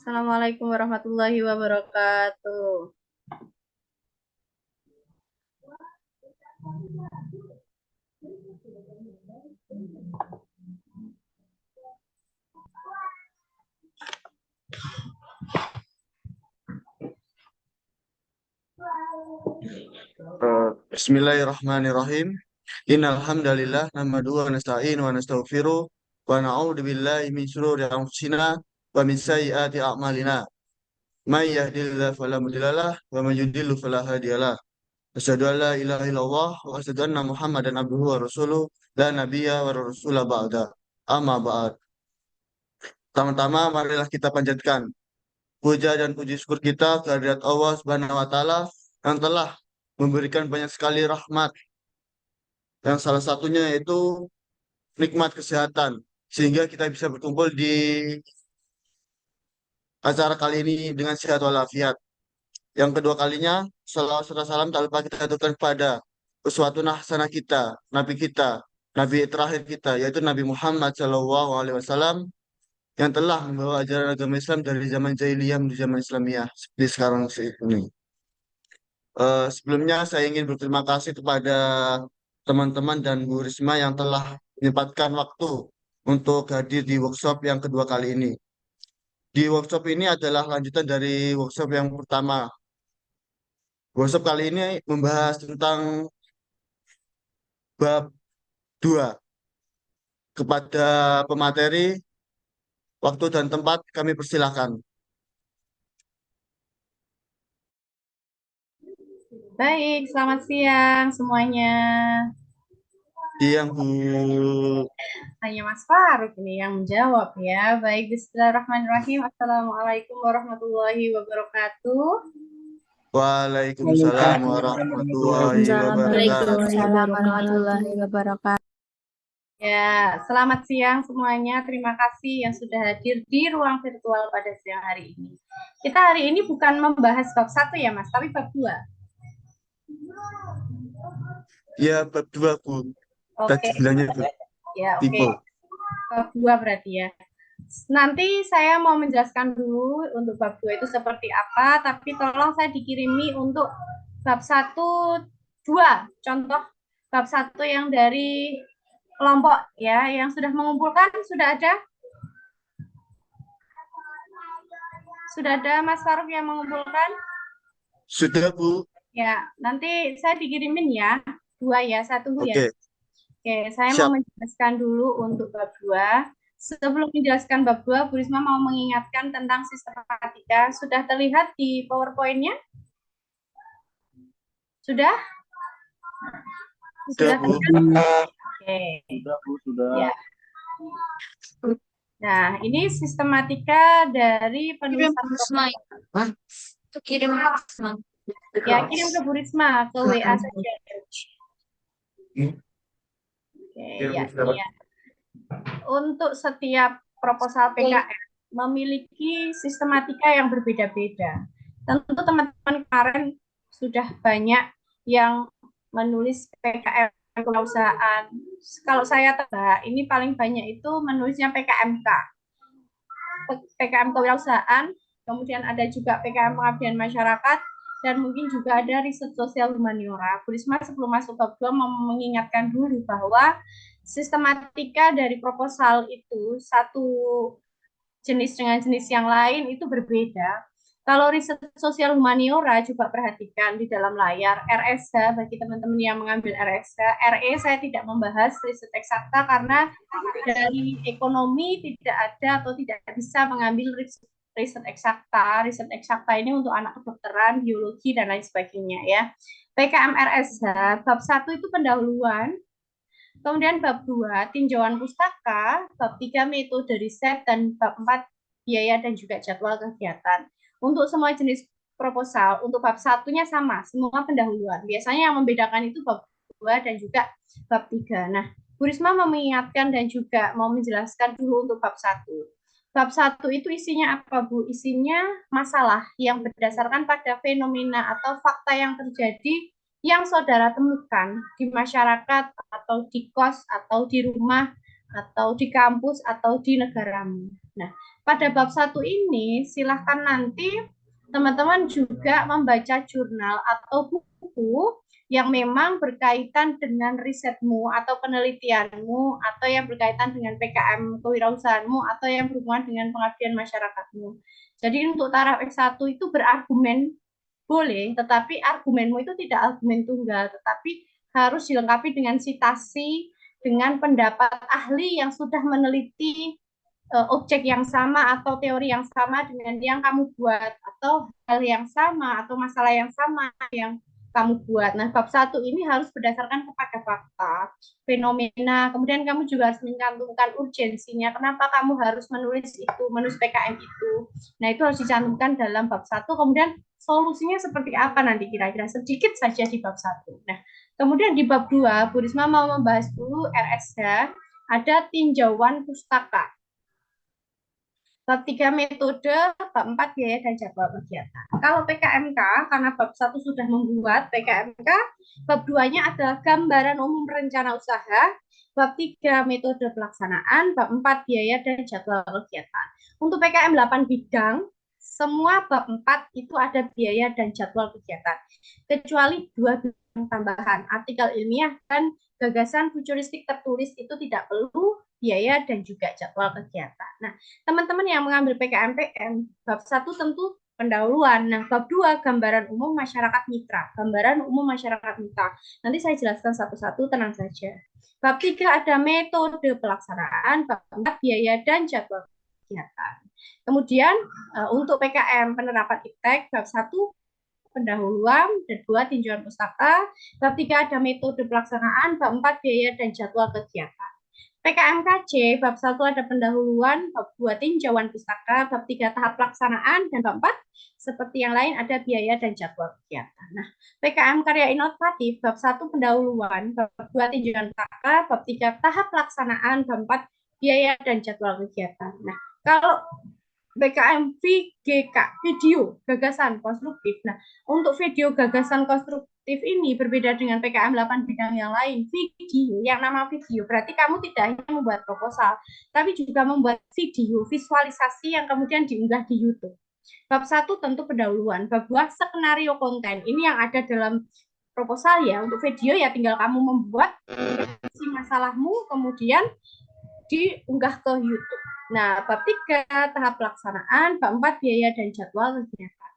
Assalamualaikum warahmatullahi wabarakatuh. Bismillahirrahmanirrahim. Innal hamdalillah nahmaduhu wa nasta'inu wa nastaghfiruh wa na'udzu billahi min shururi anfusina wa min sayyiati a'malina. May yahdihillahu fala mudhillalah wa may yudhlil fala hadiyalah. Asyhadu an la ilaha illallah wa asyhadu anna Muhammadan abduhu wa rasuluh la nabiyya wa rasula ba'da. Amma ba'd. Pertama-tama marilah kita panjatkan puja dan puji syukur kita kehadirat Allah Subhanahu wa taala yang telah memberikan banyak sekali rahmat, yang salah satunya yaitu nikmat kesehatan, sehingga kita bisa berkumpul di acara kali ini dengan sehat walafiat. Yang kedua kalinya, salawat serta salam tak lupa kita aturkan kepada uswatun hasanah kita, nabi terakhir kita, yaitu Nabi Muhammad SAW, yang telah membawa ajaran agama Islam dari zaman jahiliyah menuju zaman Islamiyah seperti sekarang ini. Sebelumnya saya ingin berterima kasih kepada teman-teman dan Bu Risma yang telah menyempatkan waktu untuk hadir di workshop yang kedua kali ini. Di workshop ini adalah lanjutan dari workshop yang pertama. Workshop kali ini membahas tentang bab 2. Kepada pemateri, waktu dan tempat kami persilahkan. Baik, selamat siang semuanya. Yang Bu. Hanya Mas Faruk ini yang menjawab ya. Baik, bismillahirrahmanirrahim. Assalamualaikum warahmatullahi wabarakatuh. Waalaikumsalam warahmatullahi wabarakatuh. Waalaikumsalam warahmatullahi wabarakatuh. Ya, selamat siang semuanya. Terima kasih yang sudah hadir di ruang virtual pada siang hari ini. Kita hari ini bukan membahas bab 1 ya Mas, tapi bab 2. Ya, bab 2, Bu. Tadi Oke. bilangnya Bu. Ya, oke. Tipe. Bab 2 berarti ya. Nanti saya mau menjelaskan dulu untuk bab 2 itu seperti apa, tapi tolong saya dikirimi untuk bab 1, 2. Contoh bab 1 yang dari kelompok ya, yang sudah mengumpulkan, sudah ada? Sudah ada Mas Faruk yang mengumpulkan? Sudah, Bu. Ya, nanti saya dikirimin ya. 2 ya, 1 ya. Oke. Oke, saya Siap. mau menjelaskan dulu untuk bab 2. Sebelum menjelaskan bab 2, Bu Risma mau mengingatkan tentang sistematika. Sudah terlihat di PowerPoint-nya? Sudah? Sudah Bu. terlihat? Oke. Sudah, Bu. Sudah. Ya. Nah, ini sistematika dari penulisan. Hah? Itu kirim Risma. Ya, kirim ke Bu Risma, ke WA saja. Oke, ya, ya. Untuk setiap proposal PKM memiliki sistematika yang berbeda-beda. Tentu teman-teman kemarin sudah banyak yang menulis PKM kewirausahaan. Kalau saya tebak, ini paling banyak itu menulisnya PKMK. PKM kewirausahaan, kemudian ada juga PKM pengabdian masyarakat, dan mungkin juga ada riset sosial humaniora. Bu Risma sebelum masuk bab 2 mau mengingatkan dulu bahwa sistematika dari proposal itu satu jenis dengan jenis yang lain itu berbeda. Kalau riset sosial humaniora juga perhatikan di dalam layar RSH bagi teman-teman yang mengambil RSH. RE saya tidak membahas riset eksakta karena dari ekonomi tidak ada atau tidak bisa mengambil riset eksakta. Riset eksakta ini untuk anak kedokteran, biologi dan lain sebagainya ya. PKM RSH bab 1 itu pendahuluan. Kemudian bab 2, tinjauan pustaka, bab 3, metode riset, dan bab 4, biaya dan juga jadwal kegiatan. Untuk semua jenis proposal, untuk bab 1-nya sama, semua pendahuluan. Biasanya yang membedakan itu bab 2 dan juga bab 3. Nah, Bu Risma mengingatkan dan juga mau menjelaskan dulu untuk bab 1. Bab 1 itu isinya apa, Bu? Isinya masalah yang berdasarkan pada fenomena atau fakta yang terjadi yang saudara temukan di masyarakat atau di kos atau di rumah atau di kampus atau di negaramu. Nah, pada bab 1 ini silahkan nanti teman-teman juga membaca jurnal atau buku yang memang berkaitan dengan risetmu atau penelitianmu atau yang berkaitan dengan PKM kewirausahaanmu atau yang berhubungan dengan pengabdian masyarakatmu. Jadi untuk taraf S1 itu berargumen boleh, tetapi argumenmu itu tidak argumen tunggal, tetapi harus dilengkapi dengan sitasi, dengan pendapat ahli yang sudah meneliti objek yang sama atau teori yang sama dengan yang kamu buat atau hal yang sama atau masalah yang sama yang kamu buat. Nah, bab 1 ini harus berdasarkan kepada fakta, fenomena, kemudian kamu juga harus mencantumkan urgensinya, kenapa kamu harus menulis PKM itu. Nah, itu harus dicantumkan dalam bab 1, kemudian solusinya seperti apa nanti kira-kira, sedikit saja di bab 1. Nah, kemudian di bab 2, Bu Risma mau membahas dulu RSH, ada tinjauan pustaka. Bab 3 metode, bab 4 biaya dan jadwal kegiatan. Kalau PKMK, karena bab 1 sudah membuat PKMK, bab 2-nya adalah gambaran umum rencana usaha, bab 3 metode pelaksanaan, bab 4 biaya dan jadwal kegiatan. Untuk PKM 8 bidang, semua bab 4 itu ada biaya dan jadwal kegiatan. Kecuali 2 bidang tambahan, artikel ilmiah dan gagasan futuristik tertulis itu tidak perlu biaya dan juga jadwal kegiatan. Nah, teman-teman yang mengambil PKMPM, bab 1 tentu pendahuluan. Nah, bab 2 gambaran umum masyarakat mitra. Gambaran umum masyarakat mitra. Nanti saya jelaskan satu-satu, tenang saja. Bab 3 ada metode pelaksanaan, bab 4 biaya dan jadwal kegiatan. Kemudian untuk PKM penerapan IPTEK, bab 1 pendahuluan, dan 2 tinjauan pustaka, bab 3 ada metode pelaksanaan, bab 4 biaya dan jadwal kegiatan. PKMKJ, bab 1 ada pendahuluan, bab 2 tinjauan pustaka, bab 3 tahap pelaksanaan, dan bab 4 seperti yang lain ada biaya dan jadwal kegiatan. Nah, PKM karya inovatif, bab 1 pendahuluan, bab 2 tinjauan pustaka, bab 3 tahap pelaksanaan, bab 4 biaya dan jadwal kegiatan. Nah, kalau PKM VGK, video gagasan konstruktif. Nah, untuk video gagasan konstruktif ini berbeda dengan PKM 8 bidang yang lain. Video, yang nama video, berarti kamu tidak hanya membuat proposal, tapi juga membuat video, visualisasi yang kemudian diunggah di YouTube. Bab 1 tentu pendahuluan, bab 2 skenario konten. Ini yang ada dalam proposal ya. Untuk video ya tinggal kamu membuat masalahmu, kemudian diunggah ke YouTube. Nah, bab 3 tahap pelaksanaan, bab 4 biaya dan jadwal kegiatan.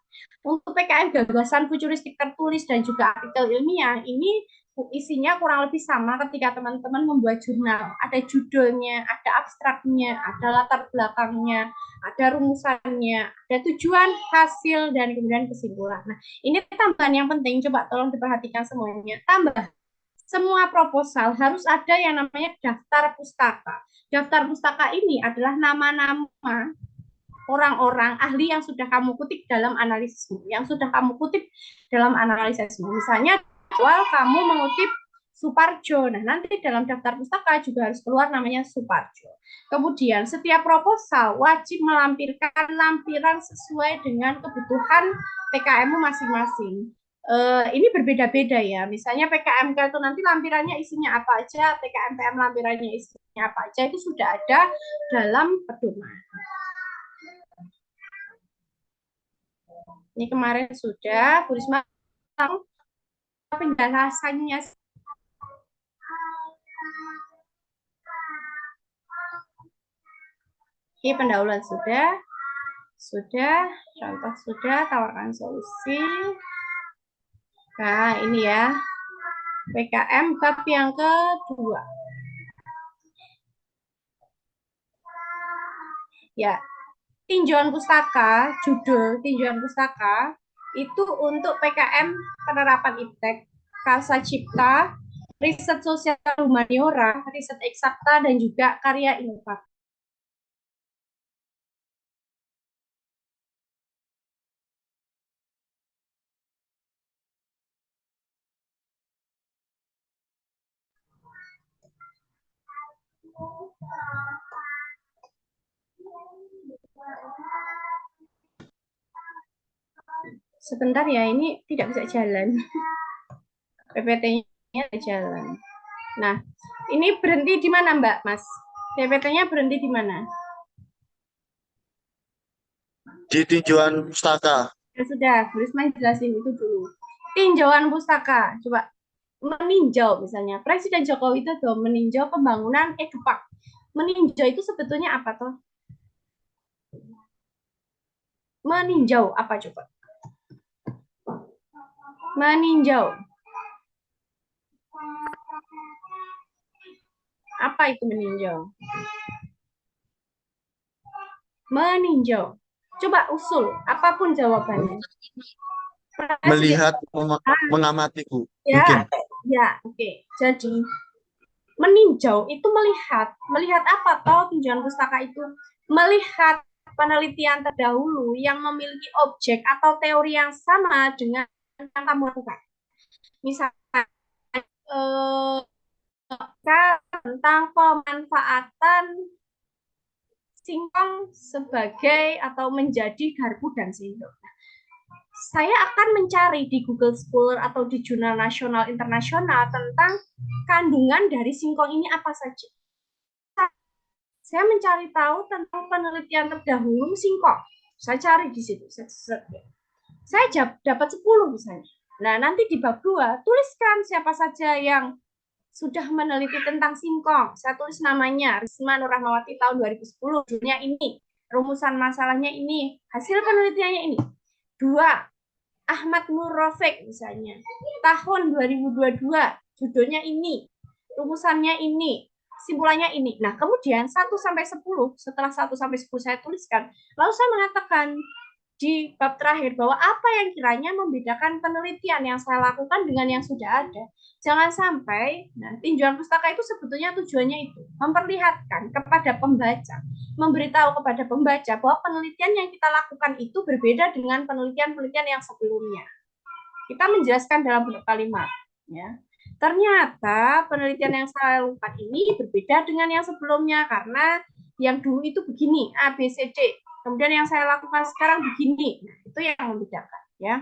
Untuk PKM gagasan futuristik tertulis dan juga artikel ilmiah, ini isinya kurang lebih sama ketika teman-teman membuat jurnal. Ada judulnya, ada abstraknya, ada latar belakangnya, ada rumusannya, ada tujuan, hasil, dan kemudian kesimpulan. Nah, ini tambahan yang penting, coba tolong diperhatikan semuanya. Tambah, semua proposal harus ada yang namanya daftar pustaka. Daftar pustaka ini adalah nama-nama orang-orang ahli yang sudah kamu kutip dalam analisismu, yang sudah kamu kutip dalam analisismu. Misalnya, awal kamu mengutip Suparjo. Nah, nanti dalam daftar pustaka juga harus keluar namanya Suparjo. Kemudian, setiap proposal wajib melampirkan lampiran sesuai dengan kebutuhan PKM-mu masing-masing. Ini berbeda-beda ya. Misalnya PKMK itu nanti lampirannya isinya apa aja, PKMPM lampirannya isinya apa aja, itu sudah ada dalam pedoman. Ini kemarin sudah, Bu Risma penjelasannya. Oke, pendahuluan sudah, contoh sudah, tawarkan solusi. Nah, ini ya, PKM bab yang kedua. Ya, tinjauan pustaka, judul tinjauan pustaka, itu untuk PKM penerapan IPTEK, Karsa Cipta, riset sosial humaniora, riset eksakta, dan juga karya inovatif. Sebentar ya, ini tidak bisa jalan. PPT-nya jalan. Nah, ini berhenti di mana, Mbak, Mas? PPT-nya berhenti di mana? di tinjauan pustaka. Ya sudah, Bu Risma jelasin itu dulu. Tinjauan pustaka, coba meninjau misalnya. Presiden Jokowi itu tuh meninjau pembangunan Depak. Meninjau itu sebetulnya apa toh? Meninjau apa coba? Meninjau. Apa itu meninjau? Meninjau. Coba usul, apapun jawabannya. Presiden. Melihat, mengamati, Bu. Ya, Mungkin. ya, oke. Jadi meninjau itu melihat, melihat apa toh tinjauan pustaka itu? Melihat penelitian terdahulu yang memiliki objek atau teori yang sama dengan yang kamu lakukan. Misalnya tentang pemanfaatan singkong sebagai atau menjadi garpu dan sendok. Saya akan mencari di Google Scholar atau di jurnal nasional internasional tentang kandungan dari singkong ini apa saja. Saya mencari tahu tentang penelitian terdahulu singkong. Saya cari di situ. Saya dapat 10 misalnya. Nah, nanti di bab 2, tuliskan siapa saja yang sudah meneliti tentang singkong. Saya tulis namanya, Risma Nur Rahmawati tahun 2010. Judulnya ini. Rumusan masalahnya ini. Hasil penelitiannya ini. 2. Ahmad Nur Rafiq misalnya. Tahun 2022. Judulnya ini. Rumusannya ini. Simpulannya ini. Nah, kemudian 1 sampai 10, setelah 1 sampai 10 saya tuliskan, lalu saya mengatakan di bab terakhir bahwa apa yang kiranya membedakan penelitian yang saya lakukan dengan yang sudah ada. Jangan sampai tinjauan pustaka itu sebetulnya tujuannya itu memperlihatkan kepada pembaca, memberitahu kepada pembaca bahwa penelitian yang kita lakukan itu berbeda dengan penelitian-penelitian yang sebelumnya. Kita menjelaskan dalam bentuk kalimat, ya. Ternyata penelitian yang saya lakukan ini berbeda dengan yang sebelumnya karena yang dulu itu begini, A, B, C, D. Kemudian yang saya lakukan sekarang begini. Nah, itu yang membedakan, ya.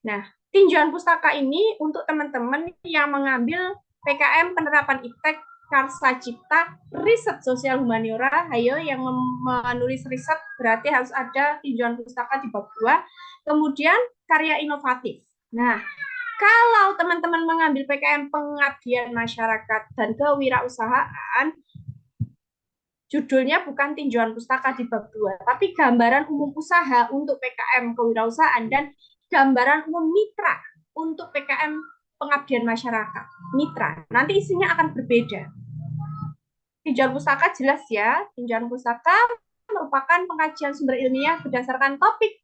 Nah, tinjauan pustaka ini untuk teman-teman yang mengambil PKM penerapan IPTEK Karsa Cipta riset sosial humaniora. Ayo yang menulis riset berarti harus ada tinjauan pustaka di bab 2. Kemudian karya inovatif. Nah, kalau teman-teman mengambil PKM pengabdian masyarakat dan kewirausahaan, judulnya bukan tinjauan pustaka di bab 2, tapi gambaran umum usaha untuk PKM kewirausahaan dan gambaran umum mitra untuk PKM pengabdian masyarakat. Mitra. Nanti isinya akan berbeda. Tinjauan pustaka jelas ya. Tinjauan pustaka merupakan pengkajian sumber ilmiah berdasarkan topik.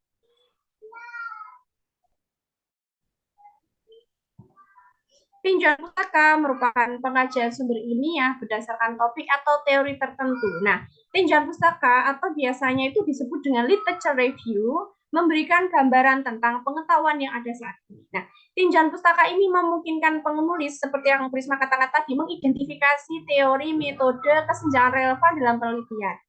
Tinjauan pustaka merupakan pengajian sumber ilmiah berdasarkan topik atau teori tertentu. Nah, tinjauan pustaka atau biasanya itu disebut dengan literature review, memberikan gambaran tentang pengetahuan yang ada saat ini. Nah, tinjauan pustaka ini memungkinkan penulis seperti yang Prisma katakan tadi mengidentifikasi teori, metode, kesenjangan relevan dalam penelitian.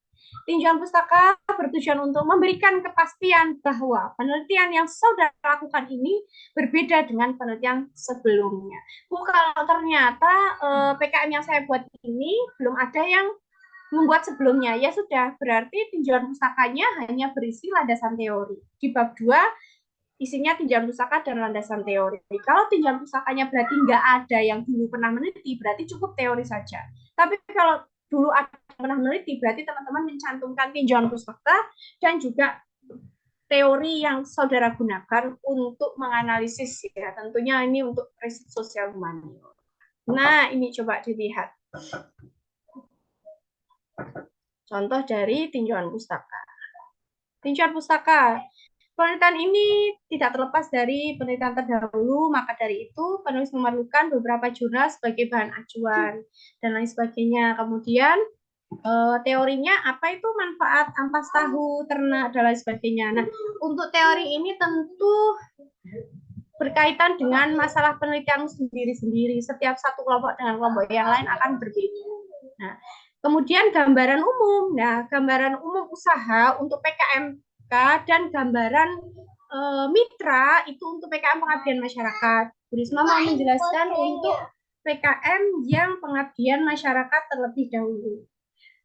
Tinjauan pustaka bertujuan untuk memberikan kepastian bahwa penelitian yang saudara lakukan ini berbeda dengan penelitian sebelumnya. Kalau ternyata PKM yang saya buat ini belum ada yang membuat sebelumnya, ya sudah, berarti tinjauan pustakanya hanya berisi landasan teori. Di bab 2, isinya tinjauan pustaka dan landasan teori. Kalau tinjauan pustakanya berarti nggak ada yang dulu pernah meneliti, berarti cukup teori saja. Tapi kalau dulu ada pernah meneliti, berarti teman-teman mencantumkan tinjauan pustaka dan juga teori yang saudara gunakan untuk menganalisis, ya. Tentunya ini untuk riset sosial humaniora. Nah, ini coba dilihat. Contoh dari tinjauan pustaka. Tinjauan pustaka. Penelitian ini tidak terlepas dari penelitian terdahulu, maka dari itu penulis memerlukan beberapa jurnal sebagai bahan acuan dan lain sebagainya. Kemudian teorinya apa itu manfaat ampas tahu, ternak, dan lain sebagainya. Nah, untuk teori ini tentu berkaitan dengan masalah penelitian sendiri-sendiri. Setiap satu kelompok dengan kelompok yang lain akan berbeda. Nah, kemudian gambaran umum. Nah, gambaran umum usaha untuk PKMK dan gambaran mitra itu untuk PKM pengabdian masyarakat. Bu Risma mau menjelaskan untuk PKM yang pengabdian masyarakat terlebih dahulu.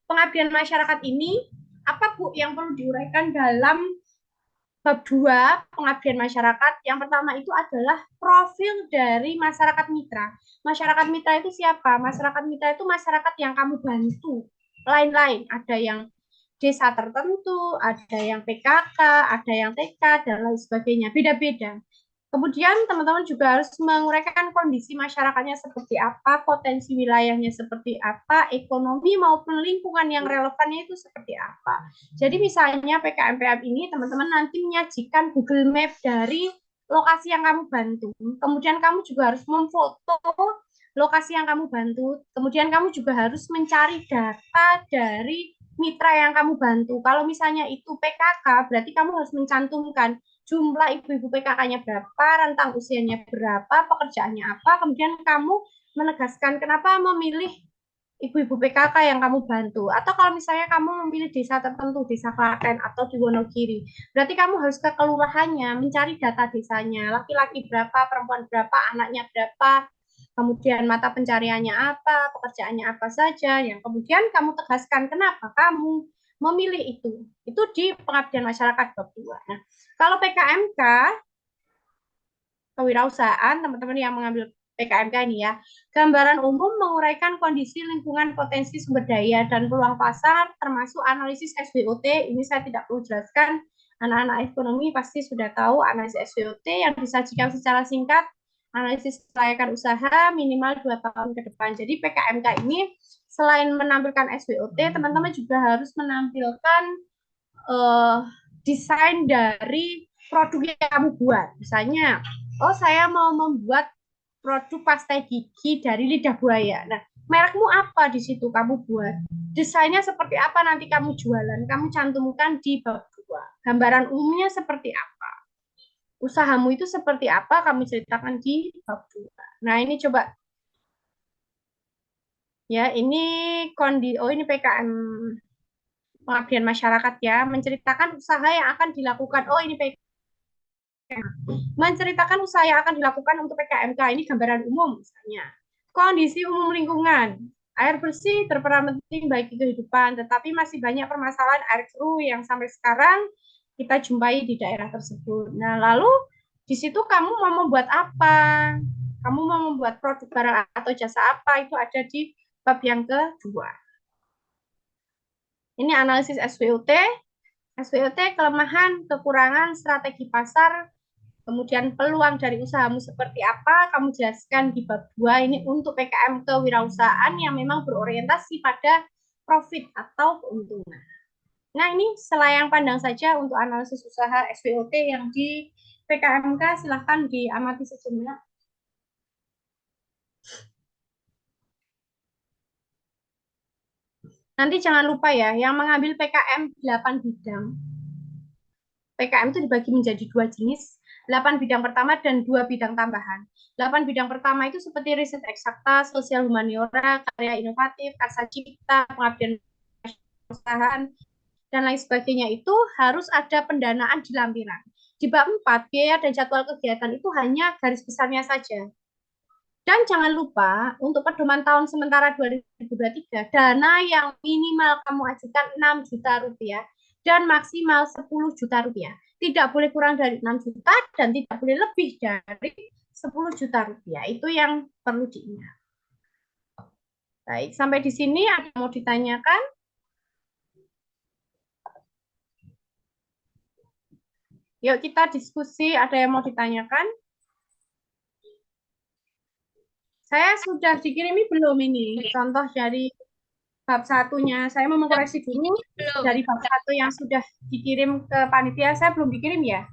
Pengabdian masyarakat ini Apa Bu yang perlu diuraikan dalam bab 2 pengabdian masyarakat? Yang pertama itu adalah profil dari masyarakat mitra. Masyarakat mitra itu siapa? Masyarakat mitra itu masyarakat yang kamu bantu. Lain-lain, ada yang desa tertentu, ada yang PKK, ada yang TK, dan lain sebagainya. Beda-beda. Kemudian teman-teman juga harus menguraikan kondisi masyarakatnya seperti apa, potensi wilayahnya seperti apa, ekonomi maupun lingkungan yang relevannya itu seperti apa. Jadi misalnya PKMPM ini teman-teman nanti menyajikan Google Map dari lokasi yang kamu bantu. Kemudian kamu juga harus memfoto lokasi yang kamu bantu. Kemudian kamu juga harus mencari data dari mitra yang kamu bantu. Kalau misalnya itu PKK, berarti kamu harus mencantumkan jumlah ibu-ibu PKK-nya berapa, rentang usianya berapa, pekerjaannya apa, kemudian kamu menegaskan kenapa memilih ibu-ibu PKK yang kamu bantu. Atau kalau misalnya kamu memilih desa tertentu, desa Klaten atau di Wonogiri, berarti kamu harus ke kelurahannya, mencari data desanya, laki-laki berapa, perempuan berapa, anaknya berapa, kemudian mata pencariannya apa, pekerjaannya apa saja, yang kemudian kamu tegaskan kenapa kamu memilih itu. Itu di pengabdian masyarakat bab 2. Nah, kalau PKMK, kewirausahaan, teman-teman yang mengambil PKMK ini ya, gambaran umum menguraikan kondisi lingkungan potensi sumber daya dan peluang pasar, termasuk analisis SWOT. Ini saya tidak perlu jelaskan, anak-anak ekonomi pasti sudah tahu analisis SWOT yang disajikan secara singkat, analisis kelayakan usaha minimal 2 tahun ke depan. Jadi PKMK ini selain menampilkan SWOT, teman-teman juga harus menampilkan desain dari produk yang kamu buat. Misalnya, oh saya mau membuat produk pasta gigi dari lidah buaya. Nah, merekmu apa di situ kamu buat? Desainnya seperti apa nanti kamu jualan? Kamu cantumkan di bab 2. Gambaran umumnya seperti apa? Usahamu itu seperti apa? Kamu ceritakan di bab 2. Nah, ini coba ya, ini ini PKM pengabdian masyarakat ya, menceritakan usaha yang akan dilakukan. Oh, ini menceritakan usaha yang akan dilakukan untuk PKMK. Ini gambaran umum misalnya. Kondisi umum lingkungan. Air bersih berperan penting bagi kehidupan, tetapi masih banyak permasalahan air keruh yang sampai sekarang kita jumpai di daerah tersebut. Nah, lalu di situ kamu mau membuat apa? Kamu mau membuat produk barang atau jasa apa? Itu ada di bab yang kedua. Ini analisis SWOT. SWOT kelemahan, kekurangan, strategi pasar, kemudian peluang dari usahamu seperti apa, kamu jelaskan di bab 2 ini untuk PKM kewirausahaan yang memang berorientasi pada profit atau keuntungan. Nah, ini selayang pandang saja untuk analisis usaha SWOT yang di PKMK, silahkan diamati sejenak. Nanti jangan lupa ya, yang mengambil PKM 8 bidang. PKM itu dibagi menjadi 2 jenis, 8 bidang pertama dan 2 bidang tambahan. 8 bidang pertama itu seperti riset eksakta, sosial humaniora, karya inovatif, karsa cipta, pengabdian perusahaan, dan lain sebagainya itu harus ada pendanaan di lampiran. Di bab 4, biaya dan jadwal kegiatan itu hanya garis besarnya saja. Dan jangan lupa, untuk pedoman tahun sementara 2023, dana yang minimal kamu ajukan 6 juta rupiah dan maksimal 10 juta rupiah. Tidak boleh kurang dari 6 juta dan tidak boleh lebih dari 10 juta rupiah. Itu yang perlu diingat. Baik, sampai di sini ada mau ditanyakan? Yuk kita diskusi, ada yang mau ditanyakan? Saya sudah dikirimi belum ini? Contoh dari bab satunya. Saya mau mengkoreksi dulu dari bab satu yang sudah dikirim ke panitia. Saya belum dikirim ya?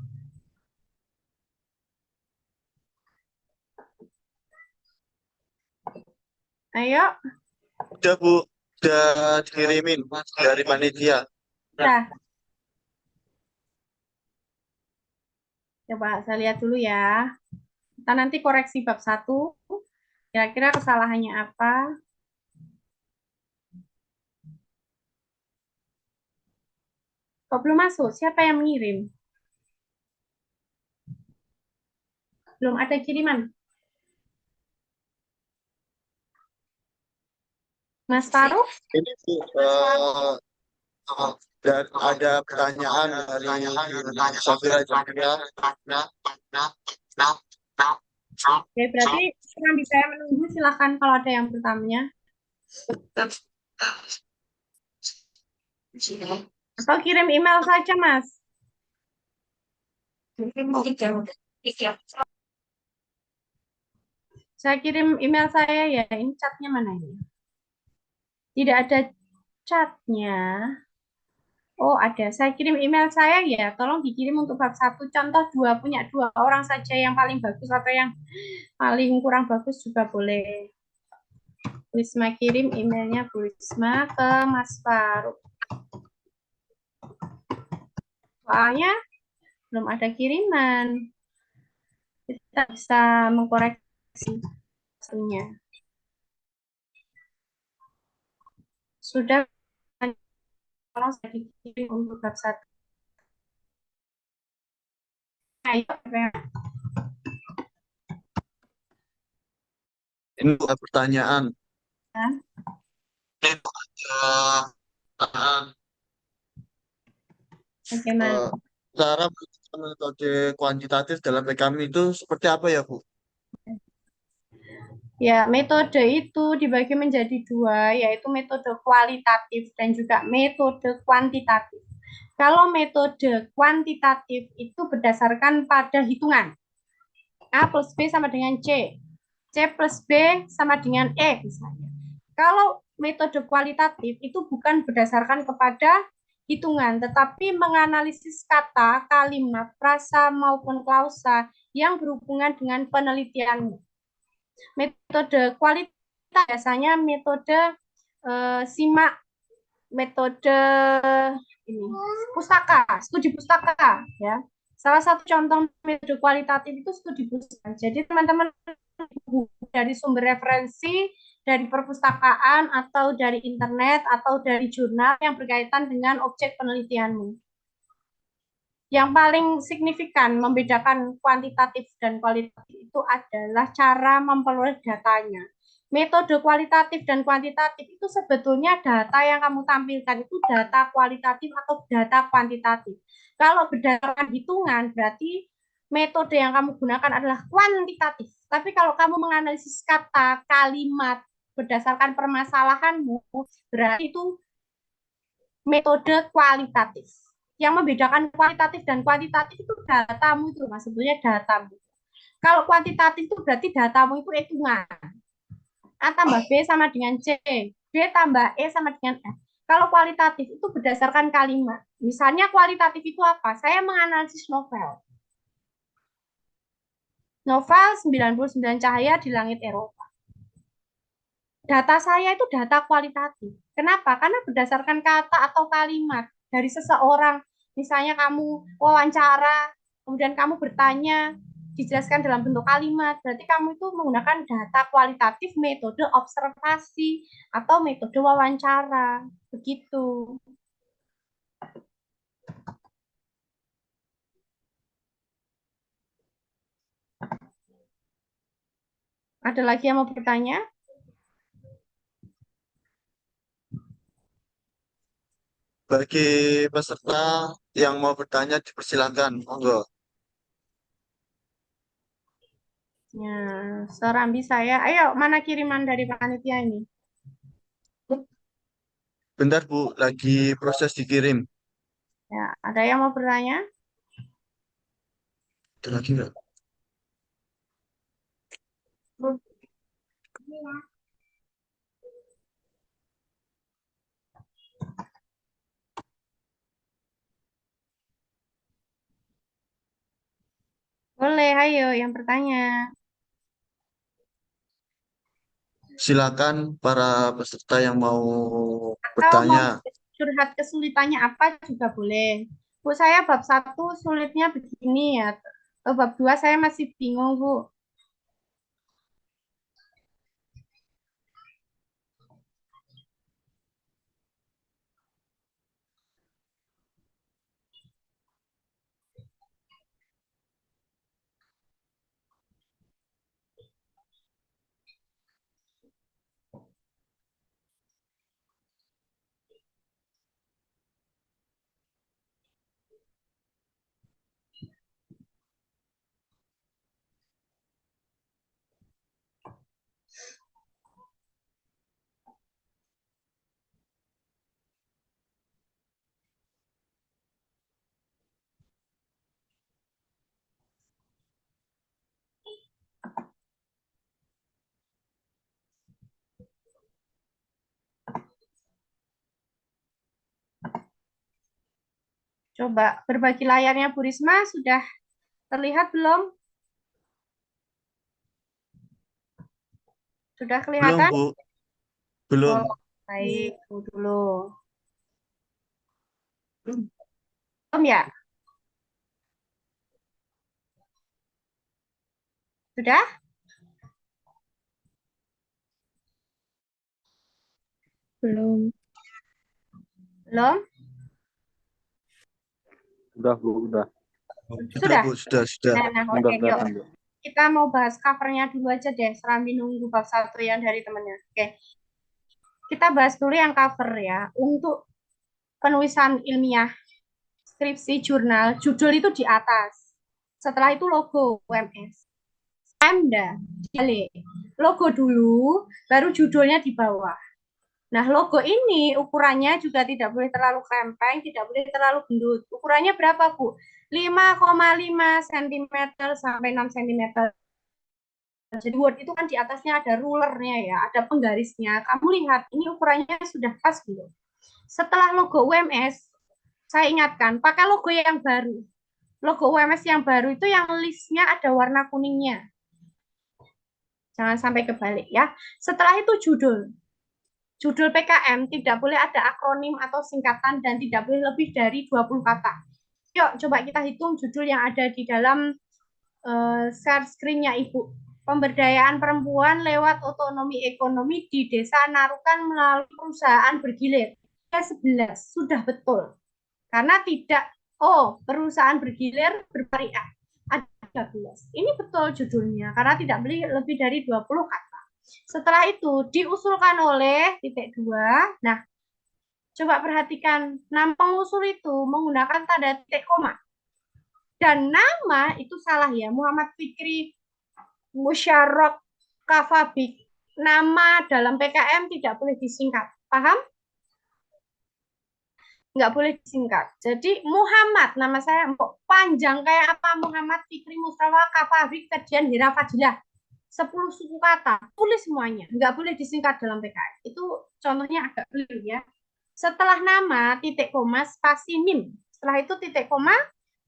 Ayo. Udah Bu, udah dikirimin dari panitia. Nah, coba saya lihat dulu ya. Kita nanti koreksi bab satu. Kira-kira kesalahannya apa? Kok belum masuk? Siapa yang mengirim? Belum ada kiriman. Mas Farouk? Ini Bu, Dan ada pertanyaan dari Safira Jamila. Oke, berarti sekarang bisa menunggu. Silakan kalau ada yang bertanya. Atau kirim email saja, Mas. Saya kirim email saya ya. Ini chatnya mana ini? Tidak ada chatnya. Oh, ada. Saya kirim email saya ya. Tolong dikirim untuk bab 1. Contoh 2. Punya 2 orang saja yang paling bagus atau yang paling kurang bagus juga boleh. Bu Risma kirim emailnya Bu Risma ke Mas Faruk. Soalnya belum ada kiriman. Kita bisa mengkoreksi hasilnya. Sudah, tolong saya dikirim untuk bab 1. Ayo, Ini bukan pertanyaan. ya. Uh, Bagaimana? cara melakukan metode kuantitatif dalam PKM itu seperti apa ya, Bu? Ya, metode itu dibagi menjadi 2, yaitu metode kualitatif dan juga metode kuantitatif. Kalau metode kuantitatif itu berdasarkan pada hitungan. A plus B sama dengan C. C plus B sama dengan E misalnya. Kalau metode kualitatif itu bukan berdasarkan kepada hitungan, tetapi menganalisis kata, kalimat, frasa maupun klausa yang berhubungan dengan penelitianmu. Metode kualitas biasanya metode simak, metode ini pustaka, studi pustaka ya. Salah satu contoh metode kualitatif itu studi pustaka. Jadi teman-teman dari sumber referensi dari perpustakaan atau dari internet atau dari jurnal yang berkaitan dengan objek penelitianmu. Yang paling signifikan membedakan kuantitatif dan kualitatif itu adalah cara memperoleh datanya. Metode kualitatif dan kuantitatif itu sebetulnya data yang kamu tampilkan itu data kualitatif atau data kuantitatif. Kalau berdasarkan hitungan berarti metode yang kamu gunakan adalah kuantitatif. Tapi kalau kamu menganalisis kata, kalimat berdasarkan permasalahanmu, berarti itu metode kualitatif. Yang membedakan kualitatif dan kuantitatif itu datamu itu, mas, sebetulnya datamu. Kalau kuantitatif itu berarti datamu itu hitungan. A tambah B sama dengan C, B tambah E sama dengan F. Kalau kualitatif itu berdasarkan kalimat. Misalnya kualitatif itu apa? Saya menganalisis novel. Novel 99 Cahaya di Langit Eropa. Data saya itu data kualitatif. Kenapa? Karena berdasarkan kata atau kalimat dari seseorang. Misalnya kamu wawancara, kemudian kamu bertanya, dijelaskan dalam bentuk kalimat. Berarti kamu itu menggunakan data kualitatif metode observasi atau metode wawancara. Begitu. Ada lagi yang mau bertanya? Bagi peserta yang mau bertanya dipersilakan, monggo. Ya, serambi saya. Ayo, mana kiriman dari panitia ini? Bentar Bu, lagi proses dikirim. Ya, ada yang mau bertanya? Ada lagi nggak? Boleh, ayo yang bertanya. Silakan para peserta yang mau Atau mau bertanya. curhat kesulitannya apa juga boleh. Bu, saya bab 1 sulitnya begini ya. Bab 2 saya masih bingung, Bu. Coba berbagi layarnya Bu Risma, sudah terlihat belum? Sudah Belum, kelihatan? Bu. Oh, Belum. baik, Bu dulu. Belum ya? Sudah? Belum. Belum? Udah, Bu, udah. Sudah, Sudah? Bu. Sudah. Nah, Udah oke, yuk. kelihatan, Bu. Kita mau bahas covernya dulu aja deh, serambi nunggu bab 1 yang dari temennya. Oke, kita bahas dulu yang cover ya. Untuk penulisan ilmiah, skripsi, jurnal, judul itu di atas. Setelah itu logo UMS. Pemda, balik. Logo dulu, baru judulnya di bawah. Nah, logo ini ukurannya juga tidak boleh terlalu krempeng, tidak boleh terlalu gendut. Ukurannya berapa, Bu? 5,5 cm sampai 6 cm. Jadi Word itu kan di atasnya ada rulernya ya, ada penggarisnya. Kamu lihat, ini ukurannya sudah pas belum? Setelah logo UMS, saya ingatkan, pakai logo yang baru. Logo UMS yang baru itu yang listnya ada warna kuningnya. Jangan sampai kebalik ya. Setelah itu judul. Judul PKM tidak boleh ada akronim atau singkatan dan tidak boleh lebih dari 20 kata. Yuk, coba kita hitung judul yang ada di dalam share screen-nya Ibu. Pemberdayaan perempuan lewat otonomi ekonomi di Desa Narukan melalui perusahaan bergilir. 11 sudah betul. Karena tidak, perusahaan bergilir bervariat. Ada 13. Ini betul judulnya, karena tidak boleh lebih dari 20 kata. Setelah itu diusulkan oleh titik 2. Nah, coba perhatikan, nama pengusul itu menggunakan tanda titik koma. Dan nama itu salah ya, Muhammad Fikri Musyarrok Kafabik. Nama dalam PKM tidak boleh disingkat. Paham? Nggak boleh disingkat. Jadi Muhammad, nama saya panjang kayak apa? Muhammad Fikri Mustafa Kafabik Ferdian Hira Fadilah. 10 suku kata. Tulis semuanya. Nggak boleh disingkat dalam PKM. Itu contohnya agak keliru ya. Setelah nama, titik koma, spasi NIM. Setelah itu titik koma,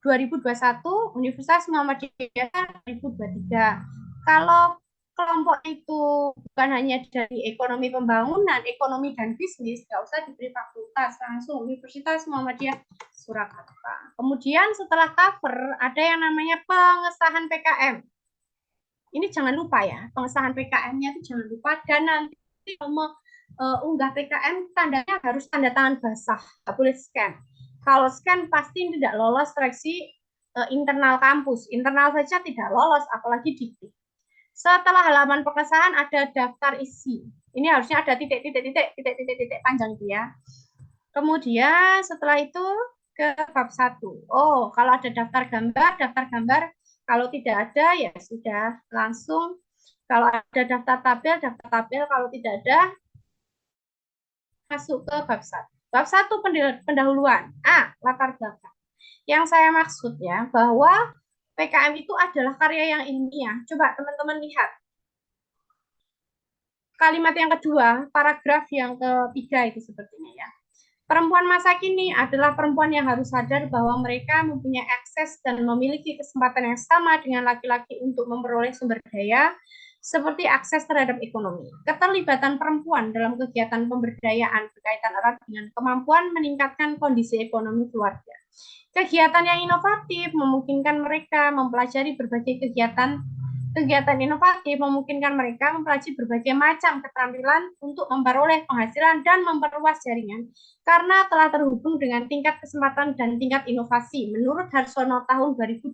2021, Universitas Muhammadiyah 2023. Kalau kelompok itu bukan hanya dari ekonomi pembangunan, ekonomi dan bisnis, nggak usah diberi fakultas, langsung Universitas Muhammadiyah Surakarta. Kemudian setelah cover, ada yang namanya pengesahan PKM. Ini jangan lupa ya, pengesahan PKM-nya itu jangan lupa, dan nanti kalau unggah PKM, tandanya harus tanda tangan basah, nggak boleh scan. Kalau scan pasti tidak lolos seleksi internal kampus, internal saja tidak lolos, apalagi dikti. Setelah halaman pengesahan ada daftar isi. Ini harusnya ada titik panjang itu ya. Kemudian setelah itu ke bab 1. Oh, kalau ada daftar gambar, kalau tidak ada ya sudah langsung. Kalau ada daftar tabel, kalau tidak ada masuk ke bab 1. Bab 1 pendahuluan. Latar belakang. Yang saya maksud ya, bahwa PKM itu adalah karya yang ilmiah. Coba teman-teman lihat. Kalimat yang kedua, paragraf yang ketiga itu sepertinya ya. Perempuan masa kini adalah perempuan yang harus sadar bahwa mereka mempunyai akses dan memiliki kesempatan yang sama dengan laki-laki untuk memperoleh sumber daya, seperti akses terhadap ekonomi. Keterlibatan perempuan dalam kegiatan pemberdayaan berkaitan erat dengan kemampuan meningkatkan kondisi ekonomi keluarga. Kegiatan yang inovatif memungkinkan mereka mempelajari berbagai kegiatan inovatif memungkinkan mereka mempelajari berbagai macam keterampilan untuk memperoleh penghasilan dan memperluas jaringan karena telah terhubung dengan tingkat kesempatan dan tingkat inovasi menurut Harsono tahun 2021.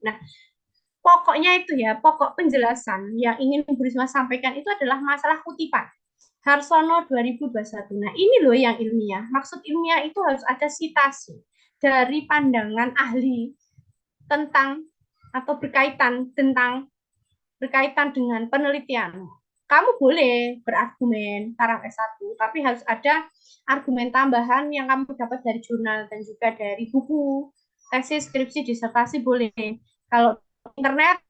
Nah, pokoknya itu ya, pokok penjelasan yang ingin Bu Risma sampaikan itu adalah masalah kutipan. Harsono 2021. Nah, ini loh yang ilmiah. Maksud ilmiah itu harus ada sitasi dari pandangan ahli tentang atau berkaitan dengan penelitian. Kamu boleh berargumen taraf S1, tapi harus ada argumen tambahan yang kamu dapat dari jurnal dan juga dari buku, tesis, skripsi, disertasi boleh. Kalau internet,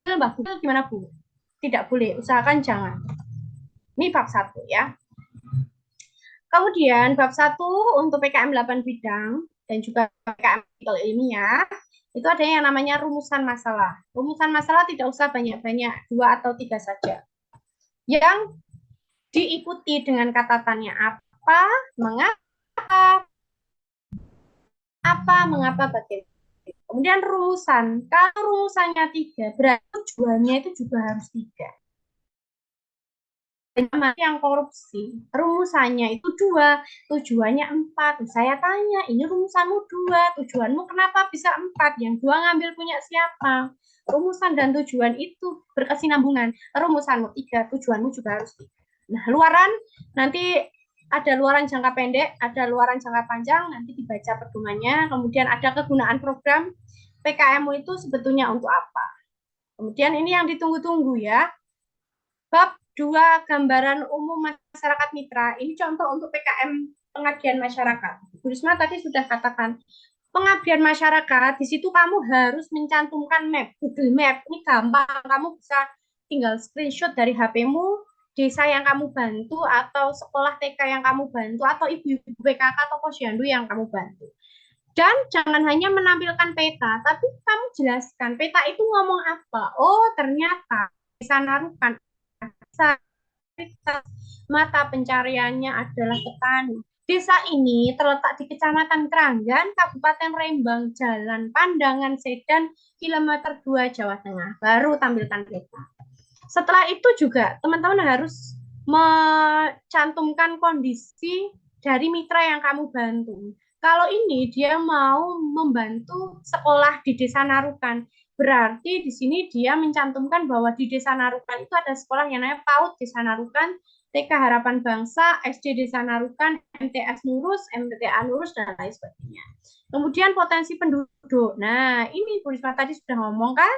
Mbak Google gimana Bu? Tidak boleh, usahakan jangan. Ini bab 1 ya. Kemudian bab 1 untuk PKM 8 bidang, dan juga PKM ilmiah, itu ada yang namanya rumusan masalah. Rumusan masalah tidak usah banyak-banyak, 2 atau 3 saja. Yang diikuti dengan catatannya apa, mengapa, mengapa, bagaimana. Kemudian rumusan. Kalau rumusannya 3, berarti tujuannya itu juga harus 3. Yang korupsi, rumusannya itu 2, tujuannya 4. Saya tanya, ini rumusanmu 2, tujuanmu kenapa bisa 4? Yang 2 ngambil punya siapa? Rumusan dan tujuan itu berkesinambungan. Rumusanmu 3, tujuanmu juga harus 3. Nah, luaran, nanti ada luaran jangka pendek, ada luaran jangka panjang, nanti dibaca pedomannya. Kemudian ada kegunaan program PKM itu sebetulnya untuk apa. Kemudian ini yang ditunggu-tunggu ya. Bab 2, gambaran umum masyarakat mitra. Ini contoh untuk PKM pengabdian masyarakat. Bu Risma tadi sudah katakan, pengabdian masyarakat, di situ kamu harus mencantumkan map, Google Map. Ini gampang, kamu bisa tinggal screenshot dari HP-mu, desa yang kamu bantu, atau sekolah TK yang kamu bantu, atau ibu-ibu PKK atau posyandu yang kamu bantu. Dan jangan hanya menampilkan peta, tapi kamu jelaskan, peta itu ngomong apa? Oh, ternyata desa Narukan mata pencariannya adalah petani. Desa ini terletak di Kecamatan Keranggan, Kabupaten Rembang, Jalan Pandangan Sedan, kilometer 2 Jawa Tengah. Baru tampilkan peta. Setelah itu juga teman-teman harus mencantumkan kondisi dari mitra yang kamu bantu. Kalau ini dia mau membantu sekolah di Desa Narukan, berarti di sini dia mencantumkan bahwa di Desa Narukan itu ada sekolah yang namanya PAUD Desa Narukan, TK Harapan Bangsa, SD Desa Narukan, MTS Nurus, MTA Nurus, dan lain sebagainya. Kemudian potensi penduduk. Nah, ini Bu Risma tadi sudah ngomong kan,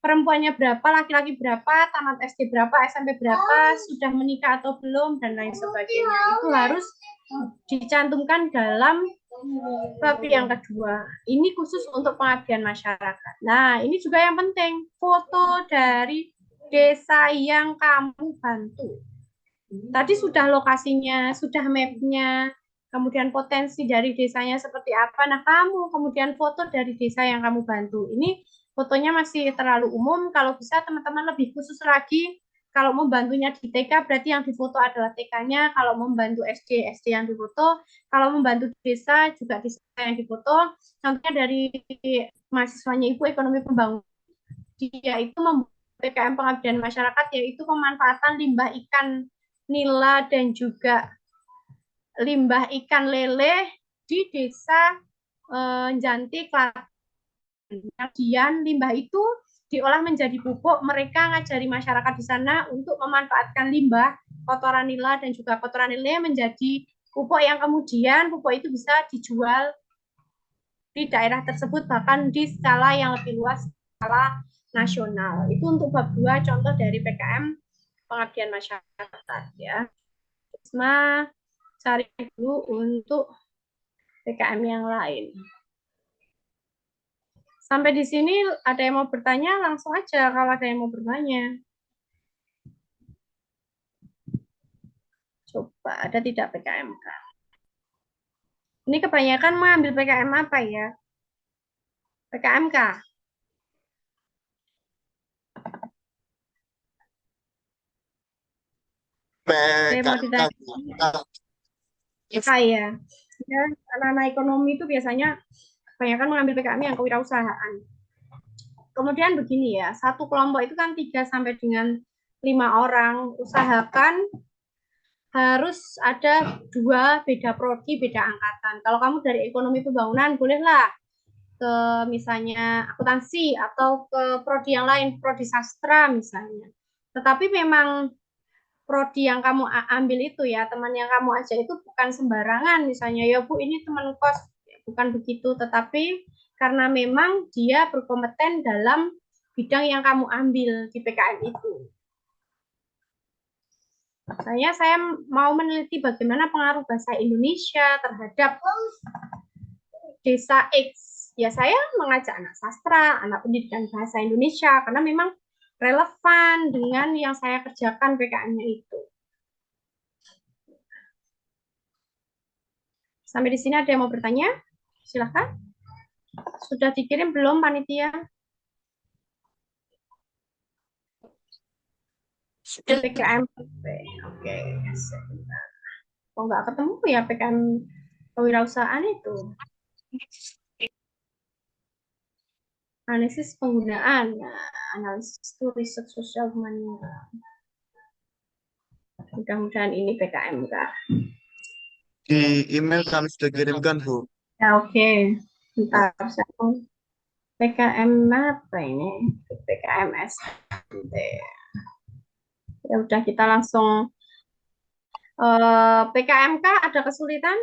perempuannya berapa, laki-laki berapa, tamat SD berapa, SMP berapa, sudah menikah atau belum, dan lain sebagainya. Itu harus dicantumkan dalam bab yang kedua. Ini khusus untuk pengabdian masyarakat. Nah, ini juga yang penting, foto dari desa yang kamu bantu. Tadi sudah lokasinya, sudah mapnya, kemudian potensi dari desanya seperti apa. Nah, kamu kemudian foto dari desa yang kamu bantu. Ini fotonya masih terlalu umum. Kalau bisa teman-teman lebih khusus lagi. Kalau membantunya di TK, berarti yang difoto adalah TK-nya. Kalau membantu SD, SD yang difoto. Kalau membantu desa, juga desa yang difoto. Contohnya dari mahasiswanya Ibu Ekonomi Pembangunan. Dia itu membuat PKM pengabdian masyarakat, yaitu pemanfaatan limbah ikan nila dan juga limbah ikan lele di desa Janti, Klaten. Kemudian limbah itu diolah menjadi pupuk. Mereka ngajari masyarakat di sana untuk memanfaatkan limbah kotoran nila dan juga kotoran lele menjadi pupuk yang kemudian pupuk itu bisa dijual di daerah tersebut, bahkan di skala yang lebih luas, skala nasional. Itu untuk bab 2 contoh dari PKM pengabdian masyarakat ya. Risma cari dulu untuk PKM yang lain. Sampai di sini ada yang mau bertanya, langsung aja kalau ada yang mau bertanya. Coba, ada tidak PKMK? Ini kebanyakan mengambil PKM apa ya? PKMK. PKK. Ya. Ya, anak-anak ekonomi itu biasanya kebanyakan mengambil PKM yang kewirausahaan. Kemudian begini ya, satu kelompok itu kan 3 sampai dengan 5 orang. Usahakan harus ada 2 beda prodi, beda angkatan. Kalau kamu dari ekonomi pembangunan, bolehlah ke misalnya akuntansi atau ke prodi yang lain, prodi sastra misalnya. Tetapi memang prodi yang kamu ambil itu ya, teman yang kamu ajak itu bukan sembarangan. Misalnya, ya Bu, ini teman kos, bukan begitu. Tetapi karena memang dia berkompeten dalam bidang yang kamu ambil di PKM itu. Saya mau meneliti bagaimana pengaruh bahasa Indonesia terhadap desa X. Ya, saya mengajak anak sastra, anak pendidikan bahasa Indonesia, karena memang relevan dengan yang saya kerjakan PKM-nya itu. Sampai di sini ada yang mau bertanya? Silakan. Sudah dikirim belum panitia? PKM. Oke. Oh, nggak ketemu ya PKM kewirausahaan itu. Analisis penggunaan. Nah, analisis itu riset sosial humaniora. Mudah-mudahan ini PKM, Kak. Di email kami sudah kirimkan, Bu. Ya, oke. Bentar, PKM apa ini? PKMS. Ya udah kita langsung PKMK ada kesulitan?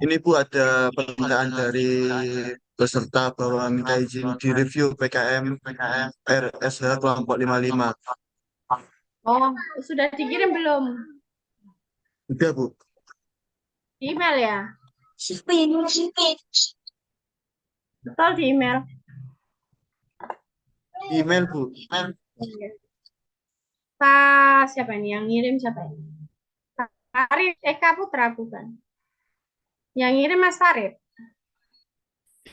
Ini Bu ada permintaan dari peserta bahwa minta izin direview PKM RSH kelompok 55. Oh, sudah dikirim belum? Sudah, Bu. Di email ya? Betul di email. Email, Bu. Pak siapa ini? Yang ngirim siapa ini? Farid Eka Putra bukan? Yang ngirim Mas Farid.